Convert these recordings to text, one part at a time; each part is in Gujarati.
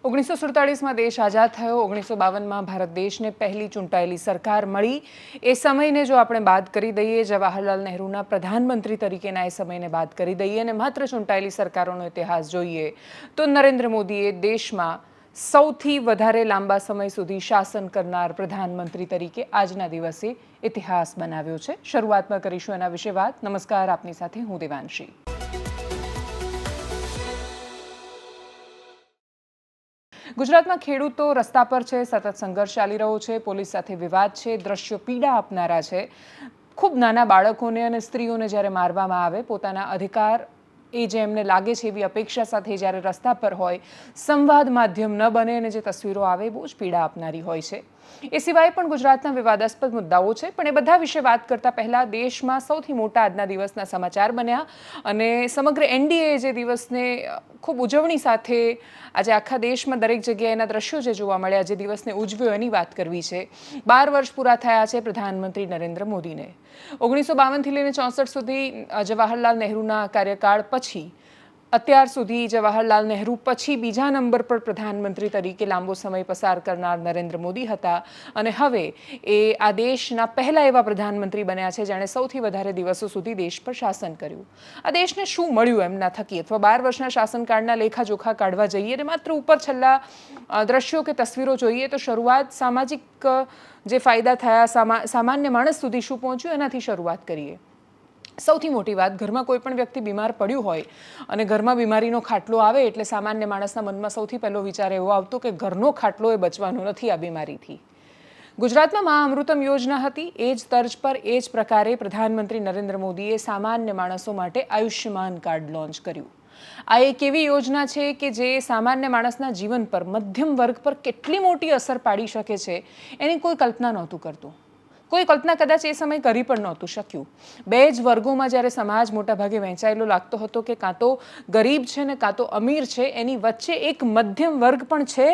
1947માં દેશ આઝાદ થયો, 1952માં ભારત દેશને પહેલી ચૂંટાયેલી સરકાર મળી। એ સમયને જો આપણે બાદ કરી દઈએ, જવાહરલાલ નહેરુના પ્રધાનમંત્રી તરીકેના એ સમયને બાદ કરી દઈએ અને માત્ર ચૂંટાયેલી સરકારોનો ઇતિહાસ જોઈએ તો નરેન્દ્ર મોદીએ દેશમાં સૌથી વધારે લાંબા સમય સુધી શાસન કરનાર પ્રધાનમંત્રી તરીકે આજના દિવસે ઇતિહાસ બનાવ્યો છે। શરૂઆતમાં કરીશું એના વિશે વાત। નમસ્કાર, આપની સાથે હું દેવાંશી। ગુજરાતમાં ખેડૂતો રસ્તા પર છે, સતત સંઘર્ષ ચાલી રહ્યો છે, પોલીસ સાથે વિવાદ છે, દ્રશ્યો પીડા આપનારા છે। ખૂબ નાના બાળકોને અને સ્ત્રીઓને જ્યારે મારવામાં આવે, પોતાના અધિકાર એ જે એમને લાગે છે એવી અપેક્ષા સાથે જ્યારે રસ્તા પર હોય, સંવાદ માધ્યમ ન બને અને જે તસવીરો આવે બહુ જ પીડા આપનારી હોય છે। એ સિવાય પણ ગુજરાતના વિવાદાસ્પદ મુદ્દાઓ છે, પણ એ બધા વિશે વાત કરતા પહેલા દેશમાં સૌથી મોટા આજના દિવસના સમાચાર બન્યા અને સમગ્ર એનડીએ જે દિવસને ખૂબ ઉજવણી સાથે આજે આખા દેશમાં દરેક જગ્યાએ એના દ્રશ્યો જે જોવા મળ્યા, જે દિવસને ઉજવ્યો એની વાત કરવી છે। 12 વર્ષ પૂરા થયા છે પ્રધાનમંત્રી નરેન્દ્ર મોદીને। 1952થી લઈને 64 સુધી જવાહરલાલ નહેરુના કાર્યકાળ પછી અત્યાર સુધી જવાહરલાલ નહેરુ પછી બીજા નંબર પર પ્રધાનમંત્રી તરીકે લાંબો સમય પસાર કરનાર નરેન્દ્ર મોદી હતા અને હવે એ આ દેશના પહેલા એવા પ્રધાનમંત્રી બન્યા છે જેણે સૌથી વધારે દિવસો સુધી દેશ પર શાસન કર્યું। આ દેશને શું મળ્યું એમના થકી અથવા 12 વર્ષના શાસનકાળના લેખાજોખા કાઢવા જઈએ અને માત્ર ઉપર છેલ્લા દ્રશ્યો કે તસવીરો જોઈએ તો શરૂઆત સામાજિક જે ફાયદા થયા, સામાન્ય માણસ સુધી શું પહોંચ્યું એનાથી શરૂઆત કરીએ। સૌથી મોટી વાત, ઘરમાં કોઈ પણ વ્યક્તિ બીમાર પડ્યું હોય અને ઘરમાં બીમારીનો ખાટલો આવે એટલે સામાન્ય માણસના મનમાં સૌથી પહેલો વિચાર એવો આવતો કે ઘરનો ખાટલો એ બચવાનો નથી આ બીમારીથી। ગુજરાતમાં મા અમૃતમ યોજના હતી, એ જ તર્જ પર એ જ પ્રકારે પ્રધાનમંત્રી નરેન્દ્ર મોદીએ સામાન્ય માણસો માટે આયુષ્યમાન કાર્ડ લોન્ચ કર્યું। આ એક એવી યોજના છે કે જે સામાન્ય માણસના જીવન પર, મધ્યમ વર્ગ પર કેટલી મોટી અસર પાડી શકે છે એની કોઈ કલ્પના નહોતું કરતું। કોઈ કલ્પના કદાચ એ સમય કરી પણ નહોતું શક્યું। બે જ વર્ગોમાં જ્યારે સમાજ મોટાભાગે વહેંચાયેલો લાગતો હતો કે કાં તો ગરીબ છે ને કાં તો અમીર છે, એની વચ્ચે એક મધ્યમ વર્ગ પણ છે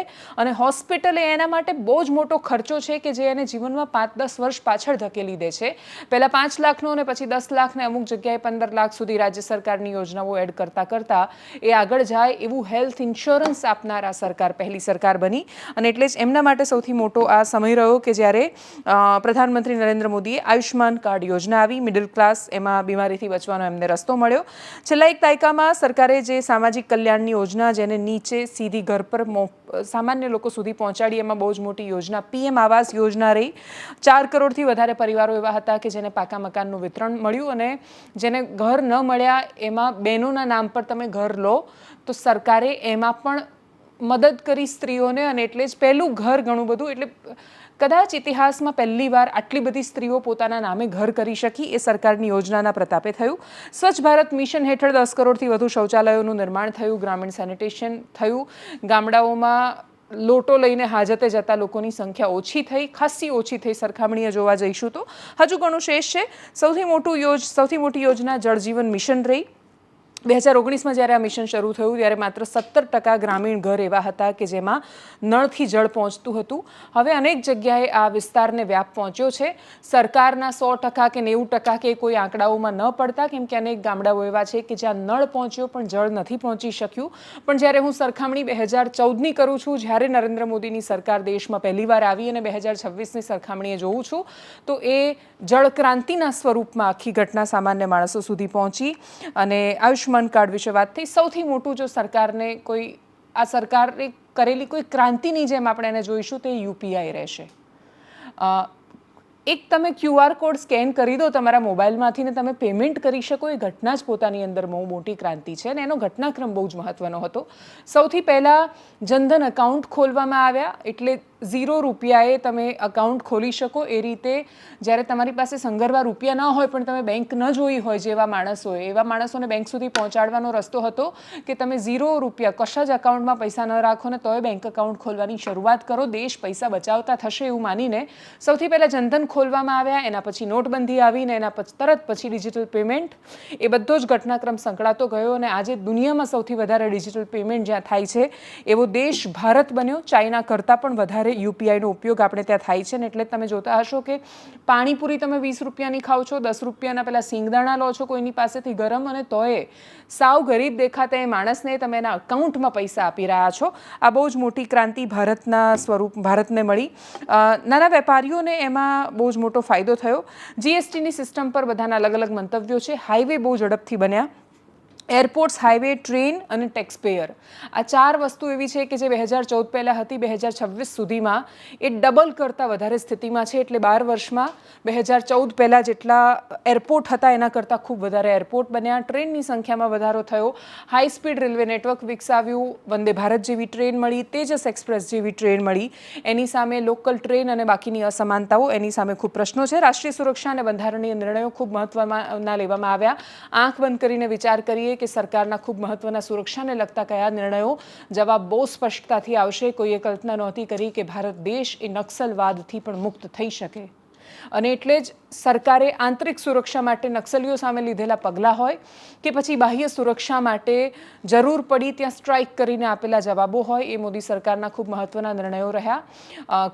અને હોસ્પિટલ એ એના માટે બહુ જ મોટો ખર્ચો છે કે જે એને જીવનમાં 5-10 વર્ષ પાછળ ધકેલી દે છે। પહેલાં 5 લાખનો અને પછી 10 લાખને અમુક જગ્યાએ 15 લાખ સુધી રાજ્ય સરકારની યોજનાઓ એડ કરતાં કરતાં એ આગળ જાય એવું હેલ્થ ઇન્સ્યોરન્સ આપનાર આ સરકાર પહેલી સરકાર બની અને એટલે જ એમના માટે સૌથી મોટો આ સમય રહ્યો કે જ્યારે પ્રધાનમંત્રી નરેન્દ્ર મોદીએ આયુષ્યમાન કાર્ડ યોજના આવી। મિડલ ક્લાસ એમાં બીમારીથી બચવાનો એમને રસ્તો મળ્યો। છેલ્લા એક દાયકામાં સરકારે જે સામાજિક કલ્યાણની યોજના જેને નીચે સીધી ઘર પર સામાન્ય લોકો સુધી પહોંચાડી, એમાં બહુ જ મોટી યોજના પીએમ આવાસ યોજના રહી। 4 કરોડથી વધારે પરિવારો એવા હતા કે જેને પાકા મકાનનું વિતરણ મળ્યું અને જેને ઘર ન મળ્યા એમાં બહેનોના નામ પર તમે ઘર લો તો સરકારે એમાં પણ મદદ કરી સ્ત્રીઓને અને એટલે જ પહેલું ઘર ઘણું બધું, એટલે કદાચ ઇતિહાસમાં પહેલીવાર આટલી બધી સ્ત્રીઓ પોતાના નામે ઘર કરી શકી એ સરકારની યોજનાના પ્રતાપે થયું। સ્વચ્છ ભારત મિશન હેઠળ 10 કરોડથી વધુ શૌચાલયોનું નિર્માણ થયું, ગ્રામીણ સેનિટેશન થયું, ગામડાઓમાં લોટો લઈને હાજતે જતા લોકોની સંખ્યા ઓછી થઈ, ખાસી ઓછી થઈ સરખામણીએ જોવા જઈશું તો હજુ ઘણું શેષ છે। સૌથી મોટી યોજના જળ જીવન મિશન રહી। 2019માં જ્યારે આ મિશન શરૂ થયું ત્યારે માત્ર 17% ગ્રામીણ ઘર એવા હતા કે જેમાં નળથી જળ પહોંચતું હતું। હવે અનેક જગ્યાએ આ વિસ્તારને વ્યાપ પહોંચ્યો છે। સરકારના 100% કે 90% કે કોઈ આંકડાઓમાં ન પડતા, કેમ કે અનેક ગામડાઓ એવા છે કે જ્યાં નળ પહોંચ્યો પણ જળ નથી પહોંચી શક્યું। પણ જ્યારે હું સરખામણી 2014ની કરું છું, જ્યારે નરેન્દ્ર મોદીની સરકાર દેશમાં પહેલીવાર આવી અને 2026ની સરખામણીએ જોઉં છું તો એ જળ ક્રાંતિના સ્વરૂપમાં આખી ઘટના સામાન્ય માણસો સુધી પહોંચી અને આયુષ્યમાન કાર્ડ વિશે વાત થઈ। સૌથી મોટું જો સરકારને કોઈ આ સરકારે કરેલી કોઈ ક્રાંતિની જેમ આપણે એને જોઈશું તો યુપીઆઈ રહેશે। એક તમે QR કોડ સ્કેન કરી દો તમારા મોબાઈલમાંથી ને તમે પેમેન્ટ કરી શકો, એ ઘટના જ પોતાની અંદર બહુ મોટી ક્રાંતિ છે અને એનો ઘટનાક્રમ બહુ જ મહત્વનો હતો। સૌથી પહેલાં જનધન એકાઉન્ટ ખોલવામાં આવ્યા, એટલે 0 રૂપિયાએ તમે એકાઉન્ટ ખોલી શકો એ રીતે। જ્યારે તમારી પાસે સંગરવા રૂપિયા ન હોય પણ તમે બેંક ન જોઈ હોય જેવા માણસોએ, એવા માણસોને બેંક સુધી પહોંચાડવાનો રસ્તો હતો કે તમે 0 રૂપિયા કશા જ એકાઉન્ટમાં પૈસા ન રાખો ને તોય બેંક એકાઉન્ટ ખોલવાની શરૂઆત કરો, દેશ પૈસા બચાવતા થશે એવું માનીને સૌથી પહેલાં જનધન ખોલવામાં આવ્યા। એના પછી નોટબંધી આવીને એના તરત પછી ડિજિટલ પેમેન્ટ, એ બધો જ ઘટનાક્રમ સંકળાતો ગયો અને આજે દુનિયામાં સૌથી વધારે ડિજિટલ પેમેન્ટ જ્યાં થાય છે એવો દેશ ભારત બન્યો, ચાઇના કરતાં પણ વધારે યુપીઆઈનો ઉપયોગ આપણે ત્યાં થાય છે ને એટલે તમે જોતા હશો કે પાણીપુરી તમે 20 રૂપિયાની ખાઓ છો, 10 રૂપિયાના પેલા સિંગદાણા લો છો કોઈની પાસેથી ગરમ, અને તોય સાવ ગરીબ દેખાતા એ માણસને તમે એના અકાઉન્ટમાં પૈસા આપી રહ્યા છો. આ બહુ જ મોટી ક્રાંતિ ભારતને મળી. નાના વેપારીઓને એમાં બહુ જ મોટો ફાયદો થયો. જીએસટીની સિસ્ટમ પર બધાના અલગ અલગ મંતવ્યો છે. હાઈવે બહુ ઝડપથી બન્યા. એરપોર્ટ્સ, હાઈવે, ટ્રેન અને ટેક્સ પેયર, આ 4 વસ્તુ એવી છે કે જે 2014 પહેલાં હતી, 2026 સુધીમાં એ ડબલ કરતાં વધારે સ્થિતિમાં છે. એટલે 12 વર્ષમાં 2014 પહેલાં જેટલા એરપોર્ટ હતા એના કરતાં ખૂબ વધારે એરપોર્ટ બન્યા. ટ્રેનની સંખ્યામાં વધારો થયો. હાઈ સ્પીડ રેલવે નેટવર્ક વિકસાવ્યું. વંદે ભારત જેવી ટ્રેન મળી, તેજસ એક્સપ્રેસ જેવી ટ્રેન મળી. એની સામે લોકલ ટ્રેન અને બાકીની અસમાનતાઓ, એની સામે ખૂબ પ્રશ્નો છે. રાષ્ટ્રીય સુરક્ષા અને બંધારણીય નિર્ણયો ખૂબ મહત્વના લેવામાં આવ્યા. આંખ બંધ કરીને વિચાર કરીએ કે સરકારના ખૂબ મહત્વના સુરક્ષાને લગતા કયા નિર્ણયો, જવાબ બહુ સ્પષ્ટતાથી આવશે. કોઈએ કલ્પના નહોતી કરી કે ભારત દેશ એ નક્સલવાદથી પણ મુક્ત થઈ શકે. અને એટલે જ સરકારે આંતરિક સુરક્ષા માટે નક્સલીઓ સામે લીધેલા પગલાં હોય કે પછી બાહ્ય સુરક્ષા માટે જરૂર પડી ત્યાં સ્ટ્રાઇક કરીને આપેલા જવાબો હોય, એ મોદી સરકારના ખૂબ મહત્વના નિર્ણયો રહ્યા.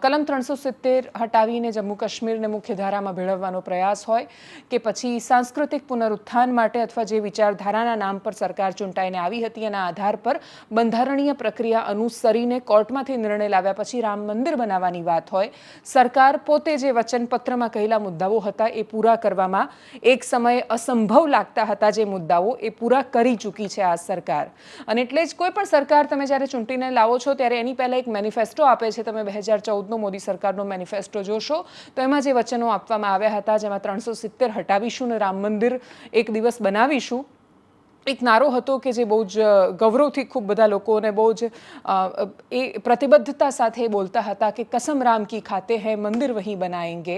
કલમ 370 હટાવીને જમ્મુ કાશ્મીરને મુખ્યધારામાં ભેળવવાનો પ્રયાસ હોય કે પછી સાંસ્કૃતિક પુનરુત્થાન માટે અથવા જે વિચારધારાના નામ પર સરકાર ચૂંટાઈને આવી હતી એના આધાર પર બંધારણીય પ્રક્રિયા અનુસરીને કોર્ટમાંથી નિર્ણય લાવ્યા પછી રામ મંદિર બનાવવાની વાત હોય, સરકાર પોતે જે વચનપત્રમાં કહેલા મુદ્દાઓ હતા એ પૂરા કરવામાં એક સમયે અસંભવ લાગતા હતા જે મુદ્દાઓ, એ પૂરા કરી ચૂકી છે આ સરકાર. અને એટલે જ કોઈ પણ સરકાર તમે જ્યારે ચૂંટીને લાવો છો ત્યારે એની પહેલાં એક મેનિફેસ્ટો આપે છે. તમે 2014નો મોદી સરકારનો મેનિફેસ્ટો જોશો તો એમાં જે વચનો આપવામાં આવ્યા હતા, જેમાં 370 હટાવીશું ને રામ મંદિર એક દિવસ બનાવીશું, એક નારો હતો કે જે બહુ જ ગૌરવથી ખૂબ બધા લોકોને બહુ જ એ પ્રતિબદ્ધતા સાથે બોલતા હતા કે કસમ રામ કી ખાતે હૈ મંદિર વહીં બનાએંગે.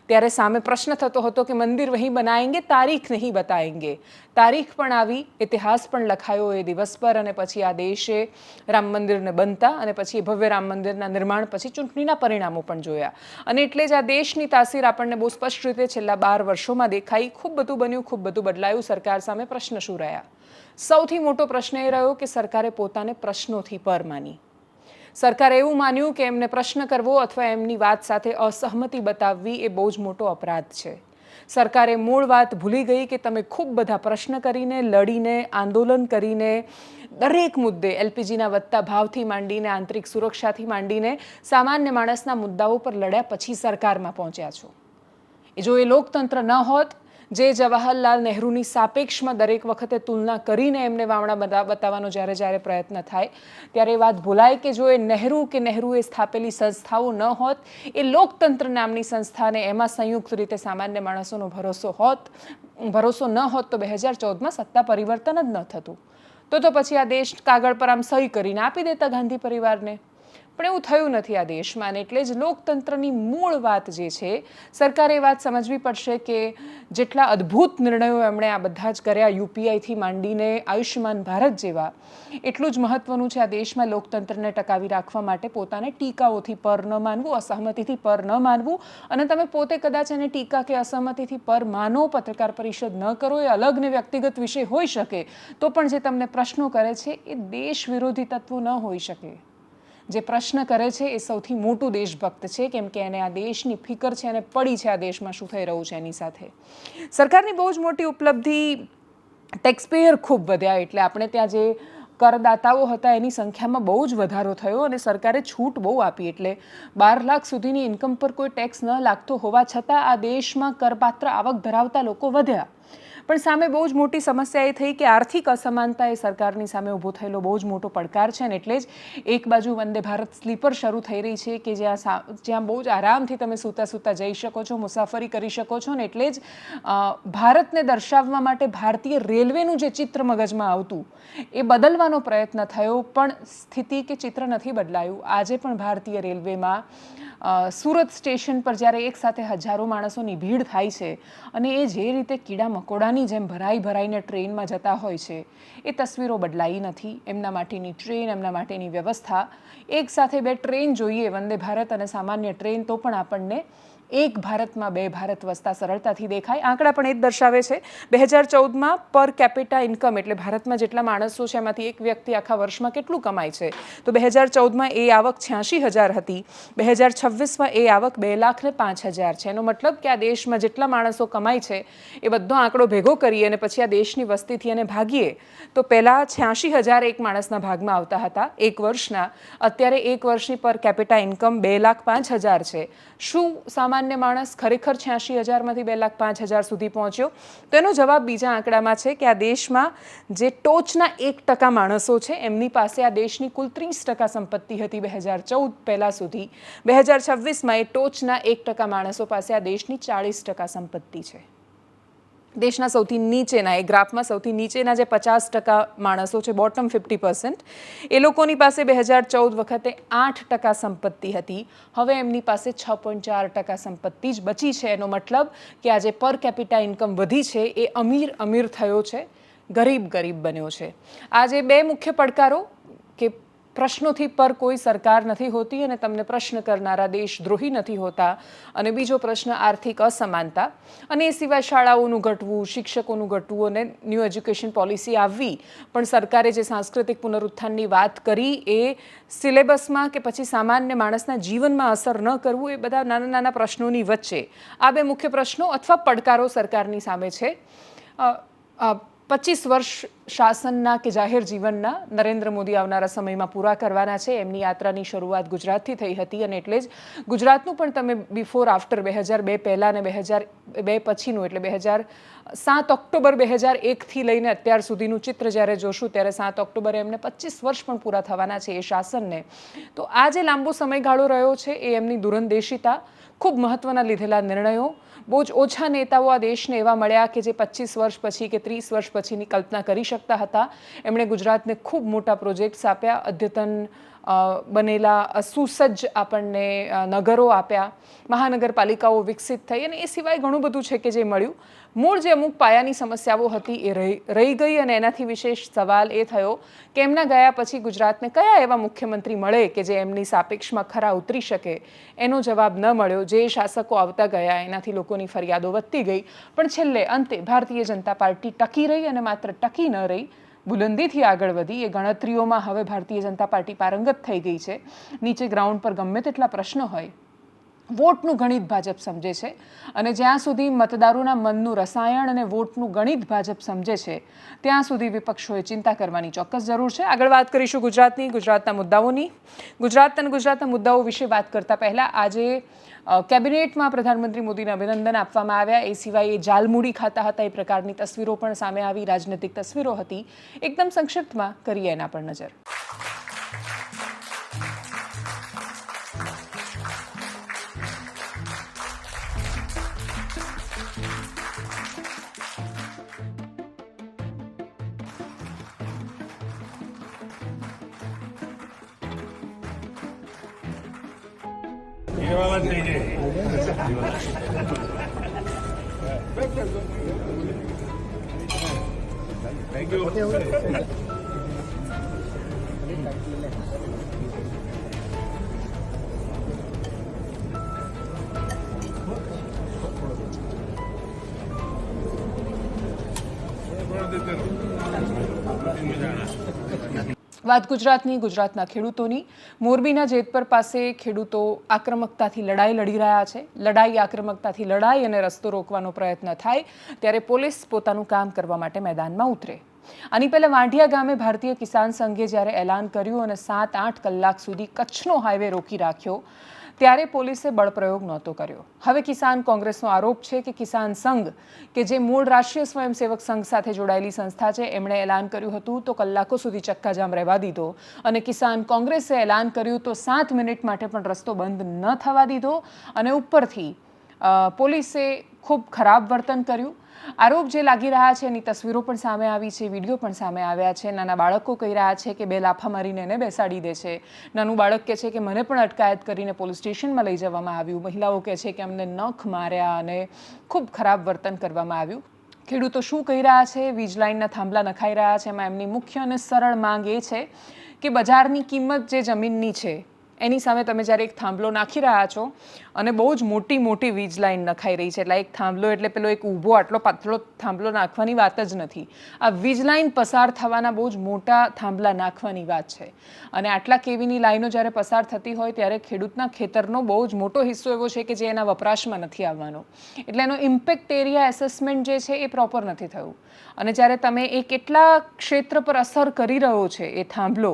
ત્યારે સામે પ્રશ્ન થતો હતો કે મંદિર વહીં બનાએંગે, તારીખ નહીં બતાએંગે. તારીખ પણ આવી, ઇતિહાસ પણ લખાયો એ દિવસ પર, અને પછી આ દેશે રામ મંદિરને બનતા અને પછી ભવ્ય રામ મંદિરના નિર્માણ પછી ચૂંટણીના પરિણામો પણ જોયા. અને એટલે જ આ દેશની તાસીર આપણને બહુ સ્પષ્ટ રીતે છેલ્લા 12 વર્ષોમાં દેખાઈ. ખૂબ બધું બન્યું, ખૂબ બધું બદલાયું. સરકાર સામે પ્રશ્ન શું રહ્યા? સૌથી મોટો પ્રશ્ન એ રહ્યો કે સરકારે પોતાને પ્રશ્નોથી પર માની. સરકારે એવું માન્યું કે એમને પ્રશ્ન કરવો અથવા એમની વાત સાથે અસહમતિ બતાવવી એ બહુ જ મોટો અપરાધ છે. સરકારે મૂળ વાત ભૂલી ગઈ કે તમે ખૂબ બધા પ્રશ્ન કરીને, લડીને, આંદોલન કરીને, દરેક મુદ્દે એલપીજીના વધતા ભાવથી માંડીને, આંતરિક સુરક્ષાથી માંડીને સામાન્ય માણસના મુદ્દાઓ પર લડ્યા પછી સરકારમાં પહોંચ્યા છો. જો એ લોકતંત્ર ન હોત, જે જવાહરલાલ નહેરુની સાપેક્ષમાં દરેક વખતે તુલના કરીને એમને વાવણા બતાવવાનો જ્યારે પ્રયત્ન થાય ત્યારે એ વાત ભૂલાય કે જો એ નહેરુએ સ્થાપેલી સંસ્થાઓ ન હોત, એ લોકતંત્ર નામની સંસ્થાને એમાં સંયુક્ત રીતે સામાન્ય માણસોનો ભરોસો ન હોત તો 2014માં સત્તા પરિવર્તન જ ન થતું. તો પછી આ દેશ કાગળ પર આમ સહી કરીને આપી દેતા ગાંધી પરિવારને. પણ એવું થયું નથી આ દેશમાં. અને એટલે જ લોકતંત્રની મૂળ વાત જે છે, સરકારે એ વાત સમજવી પડશે કે જેટલા અદ્ભુત નિર્ણયો એમણે આ બધા જ કર્યા, યુપીઆઈથી માંડીને આયુષ્યમાન ભારત જેવા, એટલું જ મહત્વનું છે આ દેશમાં લોકતંત્રને ટકાવી રાખવા માટે પોતાને ટીકાઓથી પર ન માનવું, અસહમતિથી પર ન માનવું. અને તમે પોતે કદાચ એને ટીકા કે અસહમતિથી પર માનો, પત્રકાર પરિષદ ન કરો, એ અલગ ને વ્યક્તિગત વિષય હોઈ શકે, તો પણ જે તમને પ્રશ્નો કરે છે એ દેશ વિરોધી તત્વો ન હોઈ શકે. જે પ્રશ્ન કરે છે એ સૌથી મોટું દેશભક્ત છે, કેમ કે એને આ દેશની ફિકર છે અને પડી છે આ દેશમાં શું થઈ રહ્યું છે એની સાથે. સરકારની બહુ જ મોટી ઉપલબ્ધિ, ટેક્સ પેયર ખૂબ વધ્યા. એટલે આપણે ત્યાં જે કરદાતાઓ હતા એની સંખ્યામાં બહુ જ વધારો થયો અને સરકારે છૂટ બહુ આપી. એટલે 12 લાખ સુધીની ઇન્કમ પર કોઈ ટેક્સ ન લાગતો હોવા છતાં આ દેશમાં કરપાત્ર આવક ધરાવતા લોકો વધ્યા. પણ સામે બહુ જ મોટી સમસ્યા એ થઈ કે આર્થિક અસમાનતા એ સરકારની સામે ઊભો થયેલો બહુ જ મોટો પડકાર છે. અને એટલે જ એક બાજુ વંદે ભારત સ્લીપર શરૂ થઈ રહી છે કે જ્યાં બહુ જ આરામથી તમે સૂતા જઈ શકો છો, મુસાફરી કરી શકો છો. ને એટલે જ ભારતને દર્શાવવા માટે ભારતીય રેલવેનું જે ચિત્ર મગજમાં આવતું એ બદલવાનો પ્રયત્ન થયો, પણ સ્થિતિ કે ચિત્ર નથી બદલાયું. આજે પણ ભારતીય રેલવેમાં સુરત સ્ટેશન પર જ્યારે એકસાથે હજારો માણસોની ભીડ થાય છે અને એ જે રીતે કીડા મકોડાની જેમ ભરાઈને ટ્રેનમાં જતા હોય છે, એ તસવીરો બદલાઈ નથી. એમના માટેની ટ્રેન, એમના માટેની વ્યવસ્થા, એકસાથે 2 ટ્રેન જોઈએ, વંદે ભારત અને સામાન્ય ટ્રેન, તો પણ આપણને એક ભારતમાં બે ભારત વસતા સરળતાથી દેખાય. આંકડા પણ એ જ દર્શાવે છે. 2014માં પર કેપિટા ઇન્કમ એટલે ભારતમાં જેટલા માણસો છે એમાંથી એક વ્યક્તિ આખા વર્ષમાં કેટલું કમાય છે, તો 2014માં એ આવક 86,000 હતી. 2026માં એ આવક 2,05,000 છે. એનો મતલબ કે આ દેશમાં જેટલા માણસો કમાય છે એ બધો આંકડો ભેગો કરીએ અને પછી આ દેશની વસ્તીથી એને ભાગીએ તો પહેલાં 86,000 એક માણસના ભાગમાં આવતા હતા એક વર્ષના. અત્યારે એક વર્ષની પર કેપિટા ઇન્કમ 2,05,000 છે. શું સામાન્ય માણસ ખરેખર 86,000માંથી 2,05,000 સુધી પહોંચ્યો? તો એનો જવાબ બીજા આંકડામાં છે કે આ દેશમાં જે ટોચના 1% માણસો છે એમની પાસે આ દેશની કુલ 30% સંપત્તિ હતી 2014 પહેલાં સુધી. 2026માં એ ટોચના 1% માણસો પાસે આ દેશની 40% સંપત્તિ છે. દેશના સૌથી નીચેના એ ગ્રાફમાં સૌથી નીચેના જે 50% માણસો છે, બોટમ 50%, એ લોકોની પાસે 2014 વખતે 8% સંપત્તિ હતી. હવે એમની પાસે 6.4% સંપત્તિ જ બચી છે. એનો મતલબ કે આ જે પર કેપિટા ઇન્કમ વધી છે એ અમીર થયો છે, ગરીબ બન્યો છે. આ જે બે મુખ્ય પડકારો કે પ્રશ્નોથી પર કોઈ સરકાર નથી હોતી અને તમને પ્રશ્ન કરનારા દેશદ્રોહી નથી હોતા, અને બીજો પ્રશ્ન આર્થિક અસમાનતા, અને એ સિવાય શાળાઓનું ઘટવું, શિક્ષકોનું ઘટવું અને ન્યૂ એજ્યુકેશન પોલિસી આવવી. પણ સરકારે જે સાંસ્કૃતિક પુનરુત્થાનની વાત કરી એ સિલેબસમાં કે પછી સામાન્ય માણસના જીવનમાં અસર ન કરવું, એ બધા નાના નાના પ્રશ્નોની વચ્ચે આ બે મુખ્ય પ્રશ્નો અથવા પડકારો સરકારની સામે છે. 25 વર્ષ શાસનના કે જાહેર જીવનના નરેન્દ્ર મોદી આવનારા સમયમાં પૂરા કરવાના છે. એમની યાત્રાની શરૂઆત ગુજરાતથી થઈ હતી અને એટલે જ ગુજરાતનું પણ તમે બિફોર આફ્ટર 2002 પહેલાં અને 2002 પછીનું એટલે 7 ઓક્ટોબર 2001થી લઈને અત્યાર સુધીનું ચિત્ર જ્યારે જોશું ત્યારે 7 ઓક્ટોબરે એમને 25 વર્ષ પણ પૂરા થવાના છે એ શાસનને. તો આ જે લાંબો સમયગાળો રહ્યો છે એ એમની દૂરંદેશિતા, ખૂબ મહત્ત્વના લીધેલા નિર્ણયો, બહુ જ ઓછા નેતાઓ આ દેશને એવા મળ્યા કે જે 25 વર્ષ પછી કે 30 વર્ષ પછીની કલ્પના કરી શકતા હતા. એમણે ગુજરાતને ખૂબ મોટા પ્રોજેક્ટ્સ આપ્યા, અદ્યતન બનેલા સુસજ્જ આપણને નગરો આપ્યા, મહાનગરપાલિકાઓ વિકસિત થઈ, અને એ સિવાય ઘણું બધું છે કે જે મળ્યું. મૂળ જે અમુક પાયાની સમસ્યાઓ હતી એ રહી ગઈ, અને એનાથી વિશેષ સવાલ એ થયો કે એમના ગયા પછી ગુજરાતને કયા એવા મુખ્યમંત્રી મળે કે જે એમની સાપેક્ષમાં ખરા ઉતરી શકે. એનો જવાબ ન મળ્યો. જે શાસકો આવતા ગયા એનાથી લોકોની ફરિયાદો વધતી ગઈ, પણ છેલ્લે અંતે ભારતીય જનતા પાર્ટી ટકી રહી, અને માત્ર ટકી ન રહી, બુલંદીથી આગળ વધી. એ ગણતરીઓમાં હવે ભારતીય જનતા પાર્ટી પારંગત થઈ ગઈ છે. નીચે ગ્રાઉન્ડ પર ગમે તેટલા પ્રશ્નો હોય, વોટનું ગણિત ભાજપ સમજે છે, અને જ્યાં સુધી મતદારોના મનનું રસાયણ અને વોટનું ગણિત ભાજપ સમજે છે ત્યાં સુધી વિપક્ષોએ ચિંતા કરવાની ચોક્કસ જરૂર છે. આગળ વાત કરીશું ગુજરાતના મુદ્દાઓની. ગુજરાતના મુદ્દાઓ વિશે વાત કરતા પહેલાં આજે કેબિનેટમાં પ્રધાનમંત્રી મોદીને અભિનંદન આપવામાં આવ્યા. એ સિવાય એ જાલમૂડી ખાતા હતા એ પ્રકારની તસવીરો પણ સામે આવી, રાજનૈતિક તસવીરો હતી. એકદમ સંક્ષિપ્તમાં કરીએ એના પર નજર. Thank you. વાત ગુજરાતના ખેડૂતોની. મોરબીના જેતપર પાસે ખેડૂતો આક્રમકતાથી લડાઈ લડી રહ્યા છે. આક્રમકતાથી લડાઈ અને રસ્તો રોકવાનો પ્રયત્ન થાય ત્યારે પોલીસ પોતાનું કામ કરવા માટે મેદાનમાં ઉતરે. આની પહેલાં વાંઢિયા ગામે ભારતીય કિસાન સંઘે જ્યારે એલાન કર્યું અને 7-8 કલાક સુધી કચ્છનો હાઈવે રોકી રાખ્યો ત્યારે પોલીસે બળપ્રયોગ નહોતો કર્યો. હવે કિસાન કોંગ્રેસનો આરોપ છે કે કિસાન સંઘ કે જે મૂળ રાષ્ટ્રીય સ્વયંસેવક સંઘ સાથે જોડાયેલી સંસ્થા છે એમણે એલાન કર્યું હતું તો કલાકો સુધી ચક્કાજામ રહેવા દીધો, અને કિસાન કોંગ્રેસે એલાન કર્યું તો 7 મિનિટ માટે પણ રસ્તો બંધ ન થવા દીધો, અને ઉપરથી પોલીસે ખૂબ ખરાબ વર્તન કર્યું. આરોપ જે લાગી રહ્યા છે એની તસવીરો પણ સામે આવી છે, વિડીયો પણ સામે આવ્યા છે. નાના બાળકો કહી રહ્યા છે કે 2 લાફા મારીને એને બેસાડી દે છે. નાનું બાળક કહે છે કે મને પણ અટકાયત કરીને પોલીસ સ્ટેશનમાં લઈ જવામાં આવ્યું. મહિલાઓ કહે છે કે અમને નખ માર્યા અને ખૂબ ખરાબ વર્તન કરવામાં આવ્યું. ખેડૂતો શું કહી રહ્યા છે? વીજ લાઇનના થાંભલા નખાઈ રહ્યા છે. એમાં એમની મુખ્ય અને સરળ માંગ એ છે કે બજારની કિંમત જે જમીનની છે એની સામે તમે જ્યારે એક થાંભલો નાખી રહ્યા છો અને બહુ જ મોટી મોટી વીજ લાઈન નખાઈ રહી છે, એટલે એક થાંભલો એટલે પેલો એક ઊભો આટલો પાતળો થાંભલો નાખવાની વાત જ નથી. આ વીજ લાઈન પસાર થવાના બહુ જ મોટા થાંભલા નાખવાની વાત છે. અને આટલા કેવીની લાઈનો જ્યારે પસાર થતી હોય ત્યારે ખેડૂતના ખેતરનો બહુ જ મોટો હિસ્સો એવો છે કે જે એના વપરાશમાં નથી આવવાનો, એટલે એનો ઇમ્પેક્ટ એરિયા એસેસમેન્ટ જે છે એ પ્રોપર નથી થયું. અને જ્યારે તમે એ કેટલા ક્ષેત્ર પર અસર કરી રહ્યો છે એ થાંભલો,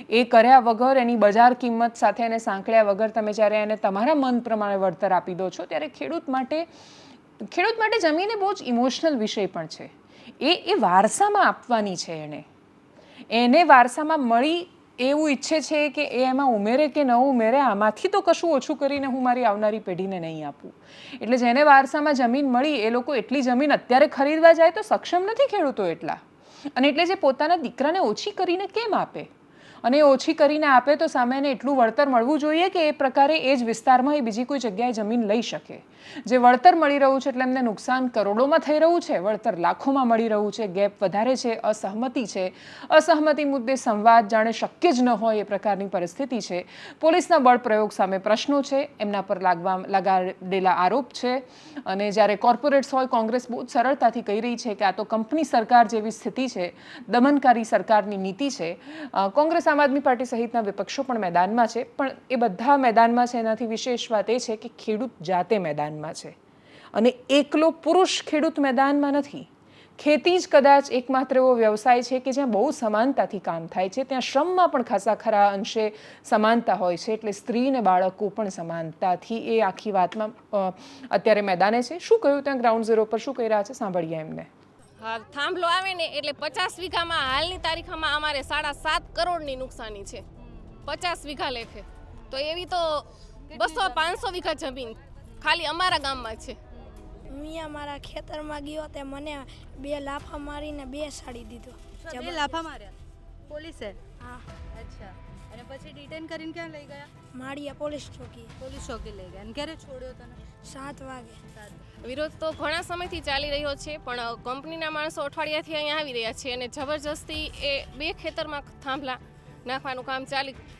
એ કર્યા વગર એની બજાર કિંમત સાથે એને સાંકળ્યા વગર તમે જ્યારે એને તમારા મન પ્રમાણે વળતર આપી દો છો ત્યારે ખેડૂત માટે જમીન એ બહુ જ ઇમોશનલ વિષય પણ છે. એ વારસામાં આપવાની છે, એને વારસામાં મળી એવું ઈચ્છે છે કે એ એમાં ઉમેરે કે ન ઉમેરે, આમાંથી તો કશું ઓછું કરીને હું મારી આવનારી પેઢીને નહીં આપું. એટલે જેને વારસામાં જમીન મળી એ લોકો એટલી જમીન અત્યારે ખરીદવા જાય તો સક્ષમ નથી ખેડૂતો એટલા, અને એટલે જે પોતાના દીકરાને ઓછી કરીને કેમ આપે, અને એ ઓછી કરીને આપે તો સામે એને એટલું વળતર મળવું જોઈએ કે એ પ્રકારે એ જ વિસ્તારમાં એ બીજી કોઈ જગ્યાએ જમીન લઈ શકે. જે વળતર મળી રહ્યું છે એટલે એમને નુકસાન કરોડોમાં થઈ રહ્યું છે, વળતર લાખોમાં મળી રહ્યું છે, ગેપ વધારે છે, અસહમતિ છે, અસહમતિ મુદ્દે સંવાદ જાણે શક્ય જ ન હોય એ પ્રકારની પરિસ્થિતિ છે. પોલીસના બળ પ્રયોગ સામે પ્રશ્નો છે, એમના પર લગાડેલા આરોપ છે, અને જ્યારે કોર્પોરેટ્સ હોય, કોંગ્રેસ બહુ જ સરળતાથી કહી રહી છે કે આ તો કંપની સરકાર જેવી સ્થિતિ છે, દમનકારી સરકારની નીતિ છે. કોંગ્રેસ, આમ આદમી પાર્ટી સહિતના વિપક્ષો પણ મેદાનમાં છે, પણ એ બધા મેદાનમાં છે એનાથી વિશેષ વાત એ છે કે ખેડૂત જાતે મેદાનમાં છે, અને એકલો પુરુષ ખેડૂત મેદાનમાં નથી. ખેતી જ કદાચ એકમાત્ર એવો વ્યવસાય છે કે જ્યાં બહુ સમાનતાથી કામ થાય છે, ત્યાં શ્રમમાં પણ ખાસા ખરા અંશે સમાનતા હોય છે, એટલે સ્ત્રી અને બાળકો પણ સમાનતાથી એ આખી વાતમાં અત્યારે મેદાને છે. શું કહ્યું ત્યાં ગ્રાઉન્ડ ઝીરો પર, શું કહી રહ્યા છે સાંભળીએ એમને. હા, થાંભલો આવે ને એટલે 50 વીઘામાં હાલની તારીખમાં અમારે 7.5 કરોડની નુકસાની છે, 50 વીઘા લેખે. તો એવી તો 200-500 વીઘા જમીન ખાલી અમારા ગામમાં છે. હું મારા ખેતરમાં ગયો તે મને 2 લાફા મારીને 2 સાડી દીધો. 2 લાફા માર્યા પોલીસે? હા. અચ્છા, અને પછી ડિટેન કરીને ક્યાં લઈ ગયા? માળિયા પોલીસ ચોકી લઈ ગયા. અને ક્યારે છોડ્યો તને? 7 વાગે. વિરોધ તો ઘણા સમયથી ચાલી રહ્યો છે, પણ કંપનીના માણસો અઠવાડિયાથી અહીંયા આવી રહ્યા છે અને જબરજસ્તી એ 2 ખેતરમાં થાંભલા નાખવાનું કામ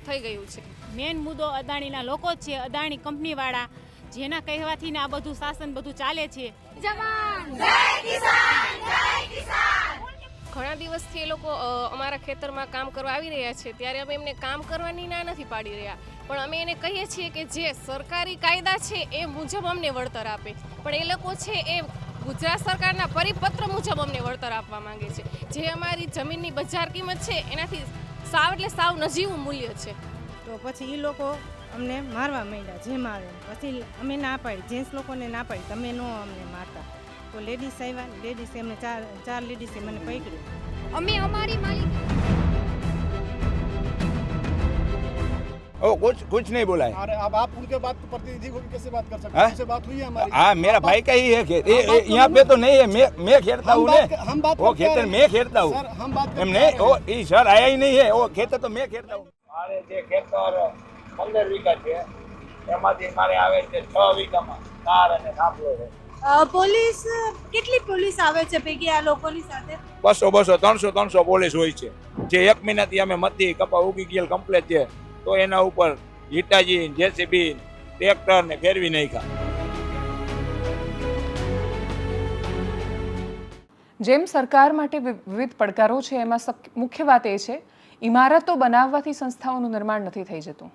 થઈ ગયું છે. મેન મુદ્દો અદાણીના લોકો જ છે, અદાણી કંપનીવાળા, જેના કહેવાથી ને આ બધું શાસન બધું ચાલે છે. ઘણા દિવસથી એ લોકો અમારા ખેતરમાં કામ કરવા આવી રહ્યા છે, ત્યારે અમે એમને કામ કરવાની ના નથી પાડી રહ્યા, પણ અમે એને કહીએ છીએ કે જે સરકારી કાયદા છે એ મુજબ અમને વળતર આપે. પણ એ લોકો છે એ ગુજરાત સરકારના પરિપત્ર મુજબ અમને વળતર આપવા માંગે છે, જે અમારી જમીનની બજાર કિંમત છે એનાથી સાવ એટલે સાવ નજીવું મૂલ્ય છે. તો પછી એ લોકો અમને મારવા માંડ્યા જેમ આવે. પછી અમે ના પાડી, જેન્ટ્સ લોકોને ના પાડી તમે ન અમને મારતા. તો લેડીઝ આવ્યા, લેડીઝ એમને ચાર લેડીઝે મને પકડી. અમે અમારી માલિક कुछ नहीं बोला है. अरे अब आप उनके बात प्रतिनिधि को कैसे बात कर सकते हाँ? हैं? उनसे बात हुई है हमारी. हाँ, मेरा भाई का ही है खेत. यहाँ पे तो नहीं है, मैं खेलता हूँ ने. हम बात वो करते खेतर हैं। मैं खेलता हूँ. सर हम बात એમ करते નહીં, हैं। वो ये सर आया ही नहीं है. वो खेतर तो मैं खेलता हूँ. મારે જે ખેતર 15 વીઘા છે એમાંથી મારે આવે છે 6 વીઘામાં કાર અને થાંભલો છે. પોલીસ કેટલી પોલીસ આવે છે ભેગી આ લોકોની સાથે? 200 300 પોલીસ હોય છે. જે 1 મહિનાથી અમે મતી કપા ઉગી ગયેલ કમ્પ્લેટ છે, તો એના ઉપર હિટાજી, જેસીબી, ટ્રેક્ટર ને ફેરવી નાખ્યા. જેમ સરકાર માટે વિવિધ પડકારો છે, એમાં મુખ્ય વાત એ છે ઇમારતો બનાવવાથી સંસ્થાઓનું નિર્માણ નથી થઈ જતું.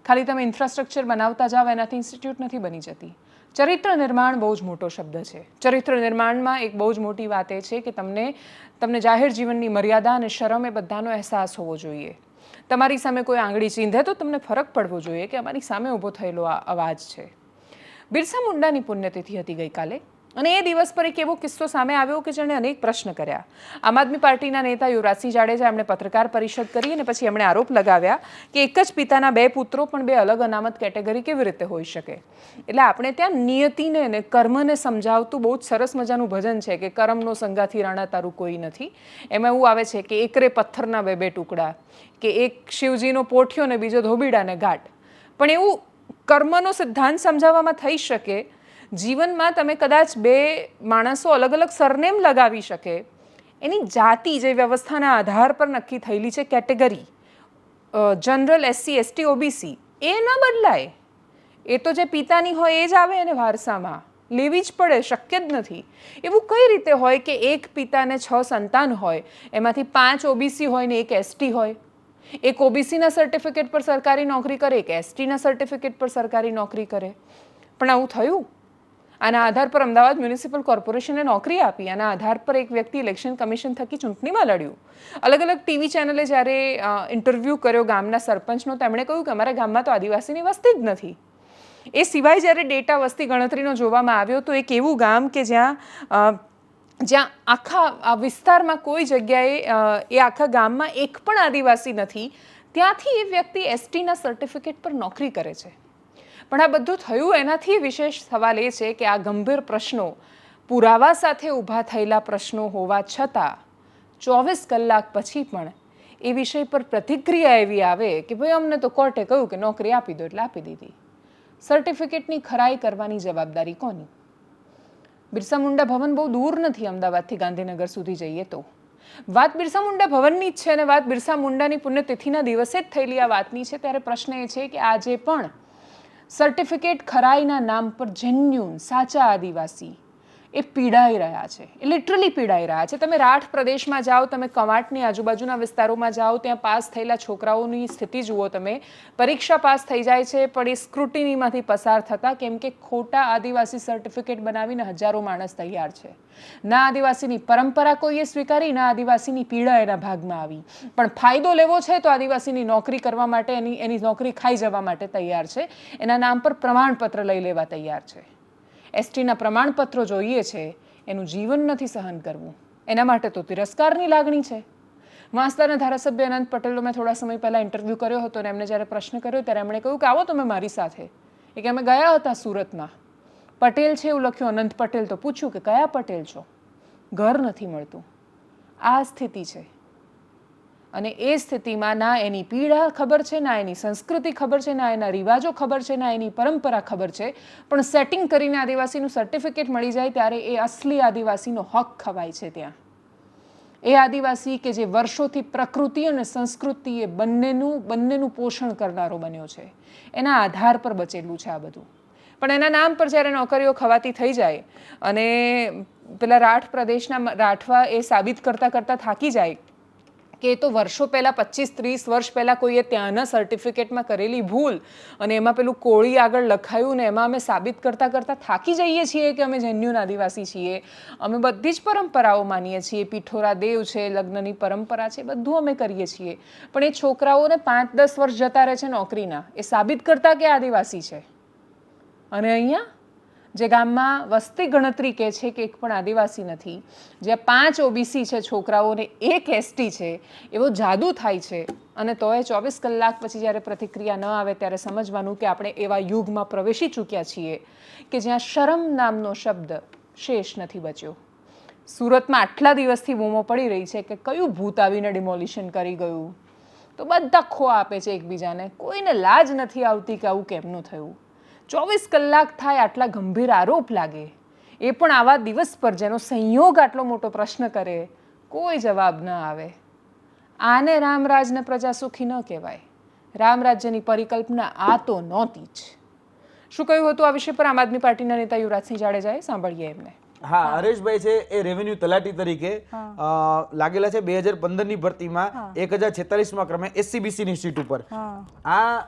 ખાલી તમે ઇન્ફ્રાસ્ટ્રક્ચર બનાવતા જાઓ એનાથી ઇન્સ્ટિટ્યૂટ નથી બની જતી. ચરિત્ર નિર્માણ બહુ જ મોટો શબ્દ છે. ચરિત્ર નિર્માણમાં એક બહુ જ મોટી વાત એ છે કે તમને જાહેર જીવનની મર્યાદા અને શરમ એ બધાનો અહેસાસ હોવો જોઈએ. તમારી સામે કોઈ આંગળી ચીંધે તો તમને ફરક પડવો જોઈએ કે અમારી સામે ઊભો થયેલો આ અવાજ છે. બિરસા મુંડાની પુણ્યતિથિ હતી ગઈકાલે, અને એ દિવસ પર એક એવો કિસ્સો સામે આવ્યો કે જેણે અનેક પ્રશ્ન કર્યા. આમ આદમી પાર્ટીના નેતા યુવરાજસિંહ જાડેજા એમણે પત્રકાર પરિષદ કરી અને પછી એમણે આરોપ લગાવ્યા કે એક જ પિતાના 2 પુત્રો પણ 2 અલગ અનામત કેટેગરી કેવી રીતે હોઈ શકે. એટલે આપણે ત્યાં નિયતિને ને કર્મને સમજાવતું બહુ જ સરસ મજાનું ભજન છે કે કરમનો સંગાથી રાણા તારું કોઈ નથી. એમાં એવું આવે છે કે એકરે પથ્થરના 2 ટુકડા, કે એક શિવજીનો પોઠિયો ને બીજો ધોબીડાને ઘાટ. પણ એવું કર્મનો સિદ્ધાંત સમજાવવામાં થઈ શકે. જીવનમાં તમે કદાચ 2 માણસો અલગ અલગ સરનેમ લગાવી શકે, એની જાતિ જે વ્યવસ્થાના આધાર પર નક્કી થયેલી છે category, general, SC, ST, OBC, એ ન બદલાય. એ તો જે પિતાની હોય એ જ આવે એને વારસામાં લેવી જ પડે, શક્ય જ નથી. એવું કઈ રીતે હોય કે એક પિતાને 6 સંતાન હોય, એમાંથી 5 ઓબીસી હોય ને એક એસટી હોય? એક ઓબીસીના સર્ટિફિકેટ પર સરકારી નોકરી કરે, એક એસટીના સર્ટિફિકેટ પર સરકારી નોકરી કરે. પણ આવું થયું. આના આધાર પર અમદાવાદ મ્યુનિસિપલ કોર્પોરેશને નોકરી આપી. આના આધાર પર એક વ્યક્તિ ઇલેક્શન કમિશન થકી ચૂંટણીમાં લડ્યું. અલગ અલગ ટીવી ચેનલે જ્યારે ઇન્ટરવ્યૂ કર્યો ગામના સરપંચનો, તેમણે કહ્યું કે અમારા ગામમાં તો આદિવાસીની વસ્તી જ નથી. એ સિવાય જ્યારે ડેટા વસ્તી ગણતરીનો જોવામાં આવ્યો તો એક એવું ગામ કે જ્યાં આખા વિસ્તારમાં કોઈ જગ્યાએ એ આખા ગામમાં એક પણ આદિવાસી નથી, ત્યાંથી એ વ્યક્તિ એસટીના સર્ટિફિકેટ પર નોકરી કરે છે. પણ આ બધું થયું એનાથી વિશેષ સવાલ એ છે કે આ ગંભીર પ્રશ્નો, પુરાવા સાથે ઊભા થયેલા પ્રશ્નો હોવા છતાં 24 કલાક પછી પણ એ વિષય પર પ્રતિક્રિયા એવી આવે કે ભાઈ અમને તો કોર્ટે કહ્યું કે નોકરી આપી દો એટલે આપી દીધી. સર્ટિફિકેટની ખરાઈ કરવાની જવાબદારી કોની? બિરસા મુંડા ભવન બહુ દૂર નથી અમદાવાદથી ગાંધીનગર સુધી જઈએ તો. વાત બિરસા મુંડા ભવનની જ છે અને વાત બિરસા મુંડાની પુણ્યતિથિના દિવસે જ થયેલી આ વાતની છે. ત્યારે પ્રશ્ન એ છે કે આજે પણ સર્ટિફિકેટ ખરાઈના નામ પર જેન્યુન સાચા આદિવાસી એ પીડાઈ રહ્યા છે, એ લિટરલી પીડાઈ રહ્યા છે. તમે રાઠ પ્રદેશમાં જાઓ, તમે કવાંટની આજુબાજુના વિસ્તારોમાં જાઓ, ત્યાં પાસ થયેલા છોકરાઓની સ્થિતિ જુઓ તમે. પરીક્ષા પાસ થઈ જાય છે પણ એ સ્ક્રુટિનીમાંથી પસાર થતા, કેમ કે ખોટા આદિવાસી સર્ટિફિકેટ બનાવીને હજારો માણસ તૈયાર છે. ના આદિવાસીની પરંપરા કોઈએ સ્વીકારી, ના આદિવાસીની પીડા એના ભાગમાં આવી. પણ ફાયદો લેવો છે તો આદિવાસીની નોકરી કરવા માટે, એની નોકરી ખાઈ જવા માટે તૈયાર છે. એના નામ પર પ્રમાણપત્ર લઈ લેવા તૈયાર છે. એસટીના પ્રમાણપત્રો જોઈએ છે, એનું જીવન નથી સહન કરવું. એના માટે તો તિરસ્કારની લાગણી છે. વાંસદાના ધારાસભ્ય અનંત પટેલનો મેં થોડા સમય પહેલાં ઇન્ટરવ્યૂ કર્યો હતો અને એમને જ્યારે પ્રશ્ન કર્યો ત્યારે એમણે કહ્યું કે આવો તમે મારી સાથે. એ કે અમે ગયા હતા સુરતમાં, પટેલ છે એવું લખ્યું અનંત પટેલ. તો પૂછ્યું કે કયા પટેલ છો? ઘર નથી મળતું. આ સ્થિતિ છે. અને એ સ્થિતિમાં ના એની પીડા ખબર છે, ના એની સંસ્કૃતિ ખબર છે, ના એના રિવાજો ખબર છે, ના એની પરંપરા ખબર છે. પણ સેટિંગ કરીને આદિવાસીનું સર્ટિફિકેટ મળી જાય ત્યારે એ અસલી આદિવાસીનો હક ખવાય છે. ત્યાં એ આદિવાસી કે જે વર્ષોથી પ્રકૃતિ અને સંસ્કૃતિ એ બંનેનું પોષણ કરનારો બન્યો છે, એના આધાર પર બચેલું છે આ બધું. પણ એના નામ પર જ્યારે નોકરીઓ ખવાતી થઈ જાય અને પેલા રાઠ પ્રદેશના રાઠવા એ સાબિત કરતાં કરતાં થાકી જાય કે એ તો વર્ષો પહેલાં 25-30 વર્ષ પહેલાં કોઈએ ત્યાંના સર્ટિફિકેટમાં કરેલી ભૂલ અને એમાં પેલું કોળી આગળ લખાયું ને એમાં અમે સાબિત કરતાં થાકી જઈએ છીએ કે અમે જેન્યુન આદિવાસી છીએ, અમે બધી જ પરંપરાઓ માનીએ છીએ, પીઠોરા દેવ છે, લગ્નની પરંપરા છે, બધું અમે કરીએ છીએ. પણ એ છોકરાઓને 5-10 વર્ષ જતા રહે છે નોકરીના, એ સાબિત કરતા કે આદિવાસી છે. અને અહીંયા જે ગામમાં વસ્તી ગણતરી કહે છે કે એક પણ આદિવાસી નથી, જ્યાં 5 ઓબીસી છે છોકરાઓને, 1 એસટી છે, એવો જાદુ થાય છે. અને તોય 24 કલાક પછી જ્યારે પ્રતિક્રિયા ન આવે ત્યારે સમજવાનું કે આપણે એવા યુગમાં પ્રવેશી ચૂક્યા છીએ કે જ્યાં શરમ નામનો શબ્દ શેષ નથી બચ્યો. સુરતમાં આટલા દિવસથી બૂમો પડી રહી છે કે કયું ભૂત આવીને ડિમોલિશન કરી ગયું, તો બધા ખો આપે છે એકબીજાને. કોઈને લાજ નથી આવતી કે આવું કેમનું થયું. 24 કલાક થાય આટલા ગંભીર આરોપ લાગે, એ પણ આવા દિવસ પર જેનો સંયોગ આટલો મોટો પ્રશ્ન કરે, કોઈ જવાબ ન આવે. આને રામરાજને પ્રજા સુખી ન કહેવાય. રામરાજ્યની પરિકલ્પના આ તો નહોતી જ. શું કહ્યું હતું આ વિષય પર આમ આદમી પાર્ટીના નેતા યુવરાજસિંહ જાડેજાએ? સાંભળીએ એમને. હા, હરેશભાઈ છે એ રેવન્યુ તલાટી તરીકે લાગેલા છે 2015ની ભરતીમાં 1046માં ક્રમે SCBCની સીટ ઉપર. આ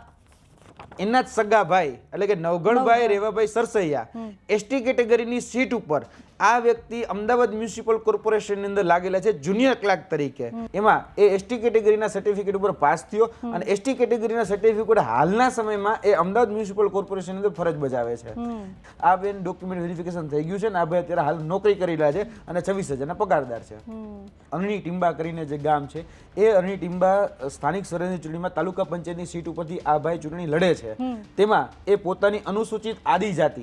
એના જ સગા ભાઈ એટલે કે નવગણભાઈ રેવાભાઈ સરસૈયા એસટી કેટેગરીની સીટ ઉપર આ વ્યક્તિ અમદાવાદ મ્યુનિસિપલ કોર્પોરેશનની અંદર લાગેલા છે જુનિયર ક્લાર્ક તરીકે. એમાં એ એસટી કેટેગરીના સર્ટિફિકેટ ઉપર પાસ થયો અને એસટી કેટેગરીના સર્ટિફિકેટ હાલના સમયમાં એ અમદાવાદ મ્યુનિસિપલ કોર્પોરેશનની અંદર ફરજ બજાવે છે. આ બેન ડોક્યુમેન્ટ વેરિફિકેશન થઈ ગયું છે ને આ ભાઈ અત્યારે હાલ નોકરી કરી રહ્યા છે અને 26,000ના પગારદાર છે. અરણી ટીંબા કરીને જે ગામ છે એ અરણી ટીંબા સ્થાનિક સ્વરાજ્યની ચૂંટણીમાં તાલુકા પંચાયતની સીટ ઉપરથી આ ભાઈ ચૂંટણી લડે છે. તેમાં એ પોતાની અનુસૂચિત આદિજાતિ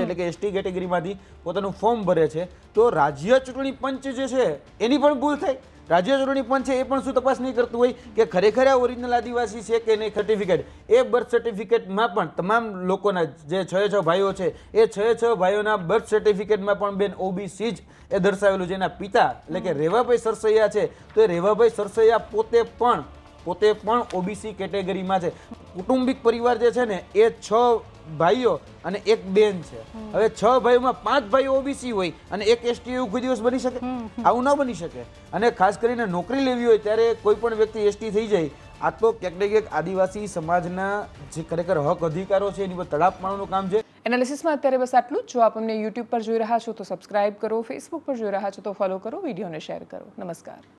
એટલે કે એસટી કેટેગરીમાંથી પોતાનું ફોર્મ ભરે છે. તો રાજ્ય ચૂંટણી પંચ જે છે એની પણ ભૂલ થાય. રાજ્ય ચૂંટણી પંચ છે એ પણ શું તપાસ નહીં કરતું હોય કે ખરેખર આ ઓરિજિનલ આદિવાસી છે કે નહીં. સર્ટિફિકેટ એ બર્થ સર્ટિફિકેટમાં પણ તમામ લોકોના જે 6 ભાઈઓ છે એ 6 ભાઈઓના બર્થ સર્ટિફિકેટમાં પણ બેન ઓબીસી જ એ દર્શાવેલું છે. એના પિતા એટલે કે રેવાભાઈ સરસૈયા છે તો એ રેવાભાઈ સરસૈયા પોતે પણ પોતે પણ ઓબીસી કેટેગરીમાં છે. કુટુંબિક પરિવાર જે છે ને એ 6 ભાઈઓ અને એક બેન છે. હવે 6 ભાઈઓમાં 5 ભાઈઓ ઓબીસી હોય અને એક એસટી, એવું કોઈ દિવસ બની શકે? આવું ન બની શકે. અને ખાસ કરીને નોકરી લેવી હોય ત્યારે કોઈ પણ વ્યક્તિ એસટી થઈ જાય, આ તો ક્યાંક ને ક્યાંક આદિવાસી સમાજના જે ખરેખર હક અધિકારો છે એની પર તડાપ મારવાનું કામ છે. એનાલિસિસમાં અત્યારે બસ આટલું જ. જો આપ અમને યુટ્યુબ પર જોઈ રહ્યા છો તો સબસ્ક્રાઇબ કરો, ફેસબુક પર જોઈ રહ્યા છો તો ફોલો કરો, વિડીયોને શેર કરો. નમસ્કાર.